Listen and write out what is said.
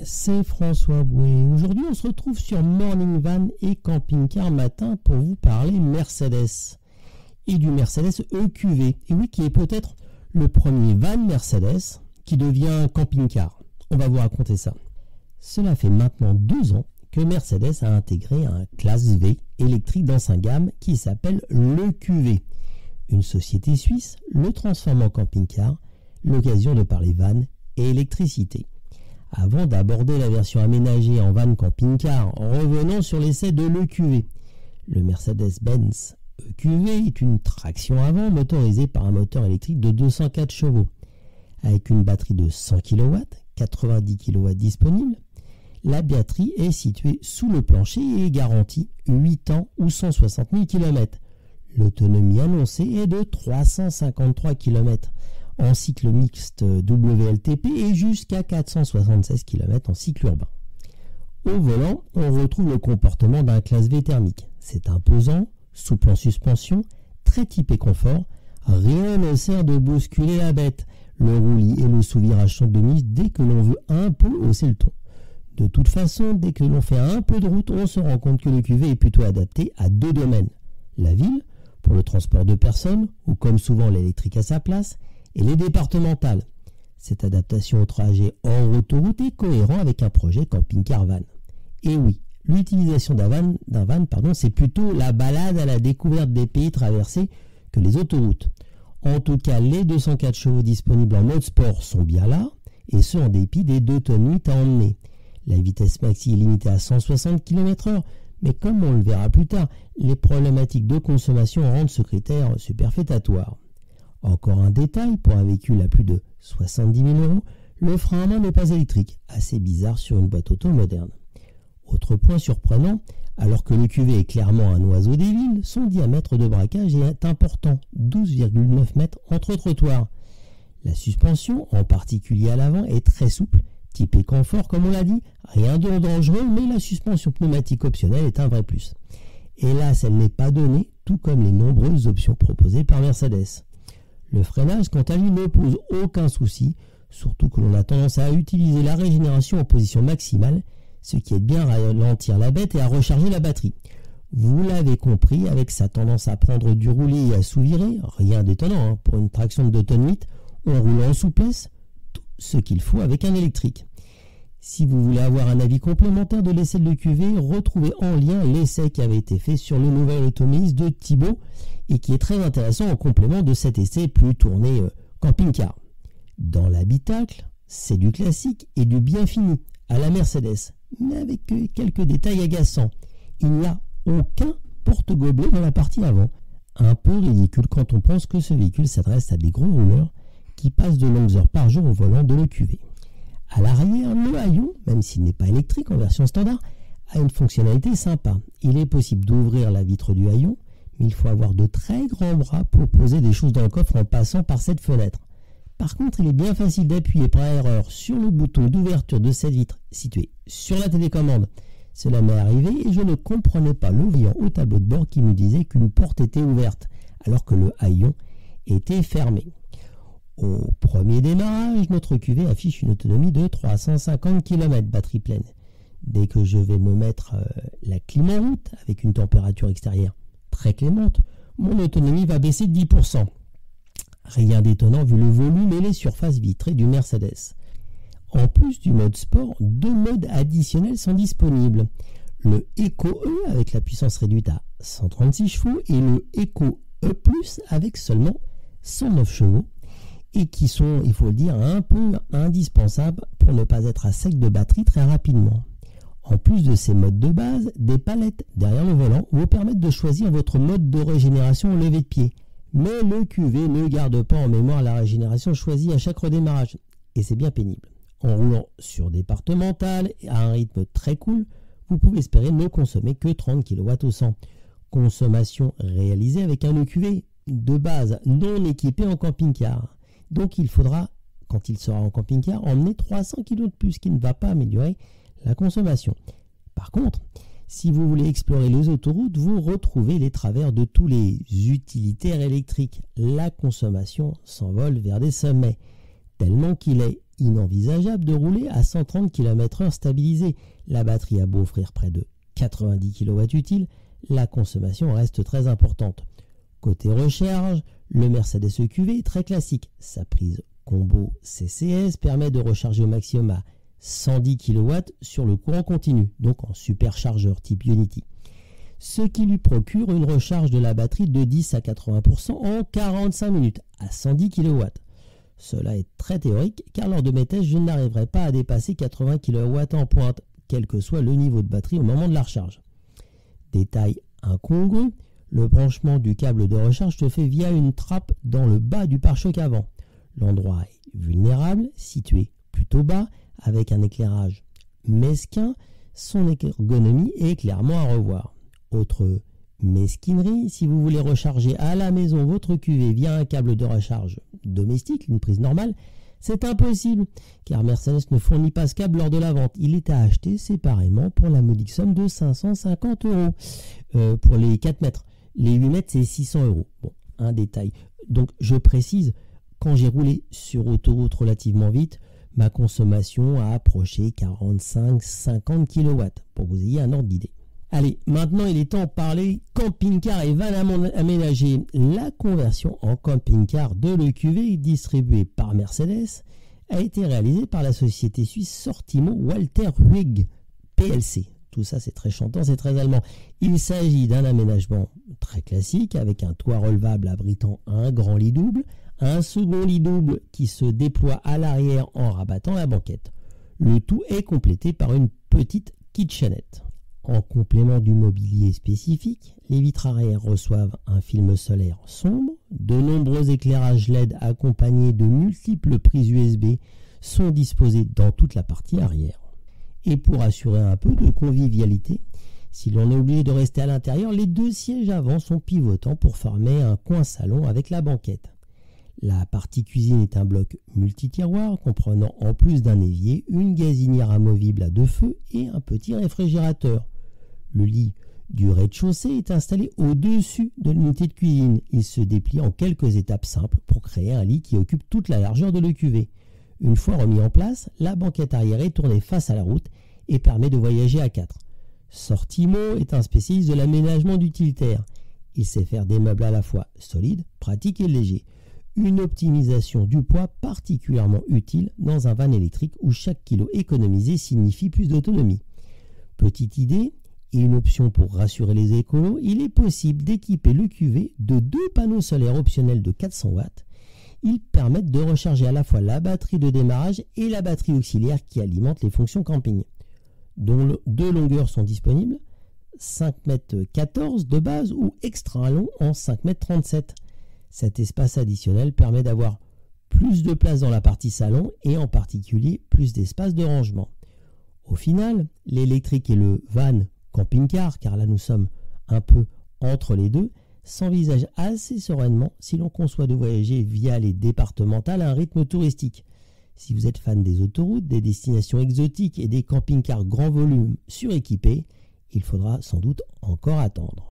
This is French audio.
c'est François Bouet. Aujourd'hui, on se retrouve sur Morning Van et Camping Car Matin pour vous parler Mercedes et du Mercedes EQV. Et oui, qui est peut-être le premier van Mercedes qui devient camping-car. On va vous raconter ça. Cela fait maintenant 2 ans que Mercedes a intégré un classe V électrique dans sa gamme qui s'appelle l'EQV. Une société suisse le transforme en camping-car, l'occasion de parler van et électricité. Avant d'aborder la version aménagée en van camping-car, revenons sur l'essai de l'EQV. Le Mercedes-Benz EQV est une traction avant motorisée par un moteur électrique de 204 chevaux. Avec une batterie de 100 kW, 90 kW disponible, la batterie est située sous le plancher et est garantie 8 ans ou 160 000 km. L'autonomie annoncée est de 353 km en cycle mixte WLTP et jusqu'à 476 km en cycle urbain. Au volant, on retrouve le comportement d'un classe V thermique. C'est imposant, souple en suspension, très typé confort. Rien ne sert de bousculer la bête. Le roulis et le sous-virage sont de mise dès que l'on veut un peu hausser le ton. De toute façon, dès que l'on fait un peu de route, on se rend compte que le QV est plutôt adapté à 2 domaines. La ville, pour le transport de personnes, ou comme souvent l'électrique à sa place, et les départementales. Cette adaptation au trajet hors autoroute est cohérent avec un projet camping-car van. Et oui, l'utilisation d'un van, c'est plutôt la balade à la découverte des pays traversés que les autoroutes. En tout cas, les 204 chevaux disponibles en mode sport sont bien là, et ce en dépit des 2,8 tonnes à emmener. La vitesse maxi est limitée à 160 km/h, mais comme on le verra plus tard, les problématiques de consommation rendent ce critère superfétatoire. Encore un détail, pour un véhicule à plus de 70 000 €, le frein à main n'est pas électrique, assez bizarre sur une boîte auto moderne. Autre point surprenant, alors que le QV est clairement un oiseau des villes, son diamètre de braquage est important, 12,9 mètres entre trottoirs. La suspension, en particulier à l'avant, est très souple, typée confort comme on l'a dit, rien de dangereux, mais la suspension pneumatique optionnelle est un vrai plus. Hélas, elle n'est pas donnée, tout comme les nombreuses options proposées par Mercedes. Le freinage, quant à lui, ne pose aucun souci, surtout que l'on a tendance à utiliser la régénération en position maximale, ce qui aide bien à ralentir la bête et à recharger la batterie. Vous l'avez compris, avec sa tendance à prendre du roulis et à sous-virer, rien d'étonnant pour une traction de 2,8 tonnes, on roule en souplesse, tout ce qu'il faut avec un électrique. Si vous voulez avoir un avis complémentaire de l'essai de l'EQV, retrouvez en lien l'essai qui avait été fait sur le nouvel autonomiste de Thibaut et qui est très intéressant en complément de cet essai plus tourné camping-car. Dans l'habitacle, c'est du classique et du bien fini, à la Mercedes, mais avec quelques détails agaçants. Il n'y a aucun porte-gobelet dans la partie avant. Un peu ridicule quand on pense que ce véhicule s'adresse à des gros rouleurs qui passent de longues heures par jour au volant de l'EQV. À l'arrière, le haillon, même s'il n'est pas électrique en version standard, a une fonctionnalité sympa. Il est possible d'ouvrir la vitre du haillon, mais il faut avoir de très grands bras pour poser des choses dans le coffre en passant par cette fenêtre. Par contre, il est bien facile d'appuyer par erreur sur le bouton d'ouverture de cette vitre située sur la télécommande. Cela m'est arrivé et je ne comprenais pas le voyant au tableau de bord qui me disait qu'une porte était ouverte, alors que le haillon était fermé. Au premier démarrage, notre QV affiche une autonomie de 350 km batterie pleine. Dès que je vais me mettre la clim en route avec une température extérieure très clémente, mon autonomie va baisser de 10%. Rien d'étonnant vu le volume et les surfaces vitrées du Mercedes. En plus du mode sport, 2 modes additionnels sont disponibles. Le Eco-E avec la puissance réduite à 136 chevaux et le Eco-E Plus avec seulement 109 chevaux. Et qui sont, il faut le dire, un peu indispensables pour ne pas être à sec de batterie très rapidement. En plus de ces modes de base, des palettes derrière le volant vous permettent de choisir votre mode de régénération au lever de pied. Mais le QV ne garde pas en mémoire la régénération choisie à chaque redémarrage, et c'est bien pénible. En roulant sur départemental et à un rythme très cool, vous pouvez espérer ne consommer que 30 kW au 100. Consommation réalisée avec un EQV de base non équipé en camping-car. Donc il faudra, quand il sera en camping-car, emmener 300 kg de plus, ce qui ne va pas améliorer la consommation. Par contre, si vous voulez explorer les autoroutes, vous retrouvez les travers de tous les utilitaires électriques. La consommation s'envole vers des sommets, tellement qu'il est inenvisageable de rouler à 130 km/h stabilisé. La batterie a beau offrir près de 90 kW utiles, la consommation reste très importante. Côté recharge, le Mercedes EQV est très classique. Sa prise combo CCS permet de recharger au maximum à 110 kW sur le courant continu, donc en superchargeur type Unity, ce qui lui procure une recharge de la batterie de 10 à 80% en 45 minutes à 110 kW. Cela est très théorique car lors de mes tests, je n'arriverai pas à dépasser 80 kW en pointe, quel que soit le niveau de batterie au moment de la recharge. Détail incongru, le branchement du câble de recharge se fait via une trappe dans le bas du pare-choc avant. L'endroit est vulnérable, situé plutôt bas, avec un éclairage mesquin, son ergonomie est clairement à revoir. Autre mesquinerie, si vous voulez recharger à la maison votre QV via un câble de recharge domestique, une prise normale, c'est impossible, car Mercedes ne fournit pas ce câble lors de la vente. Il est à acheter séparément pour la modique somme de 550 € pour les 4 mètres. Les 8 mètres, c'est 600 €. Bon, un détail. Donc, je précise, quand j'ai roulé sur autoroute relativement vite, ma consommation a approché 45-50 kW, pour que vous ayez un ordre d'idée. Allez, maintenant il est temps de parler camping-car et van aménagé. La conversion en camping-car de l'EQV distribuée par Mercedes a été réalisée par la société suisse Sortimo Walter Huyghe PLC. Tout ça c'est très chantant, c'est très allemand. Il s'agit d'un aménagement très classique avec un toit relevable abritant un grand lit double, un second lit double qui se déploie à l'arrière en rabattant la banquette. Le tout est complété par une petite kitchenette. En complément du mobilier spécifique, les vitres arrière reçoivent un film solaire sombre, de nombreux éclairages LED accompagnés de multiples prises USB sont disposés dans toute la partie arrière. Et pour assurer un peu de convivialité, si l'on est obligé de rester à l'intérieur, les deux sièges avant sont pivotants pour former un coin salon avec la banquette. La partie cuisine est un bloc multi-tiroir comprenant en plus d'un évier, une gazinière amovible à 2 feux et un petit réfrigérateur. Le lit du rez-de-chaussée est installé au-dessus de l'unité de cuisine. Il se déplie en quelques étapes simples pour créer un lit qui occupe toute la largeur de l'EQV. Une fois remis en place, la banquette arrière est tournée face à la route et permet de voyager à 4. Sortimo est un spécialiste de l'aménagement d'utilitaire. Il sait faire des meubles à la fois solides, pratiques et légers. Une optimisation du poids particulièrement utile dans un van électrique où chaque kilo économisé signifie plus d'autonomie. Petite idée et une option pour rassurer les écolos, il est possible d'équiper le QV de 2 panneaux solaires optionnels de 400 watts. Ils permettent de recharger à la fois la batterie de démarrage et la batterie auxiliaire qui alimente les fonctions camping, dont 2 longueurs sont disponibles, 5,14 m de base ou extra long en 5,37 m. Cet espace additionnel permet d'avoir plus de place dans la partie salon et en particulier plus d'espace de rangement. Au final, l'électrique et le van camping-car, car là nous sommes un peu entre les deux, s'envisage assez sereinement si l'on conçoit de voyager via les départementales à un rythme touristique. Si vous êtes fan des autoroutes, des destinations exotiques et des camping-cars grand volume suréquipés, il faudra sans doute encore attendre.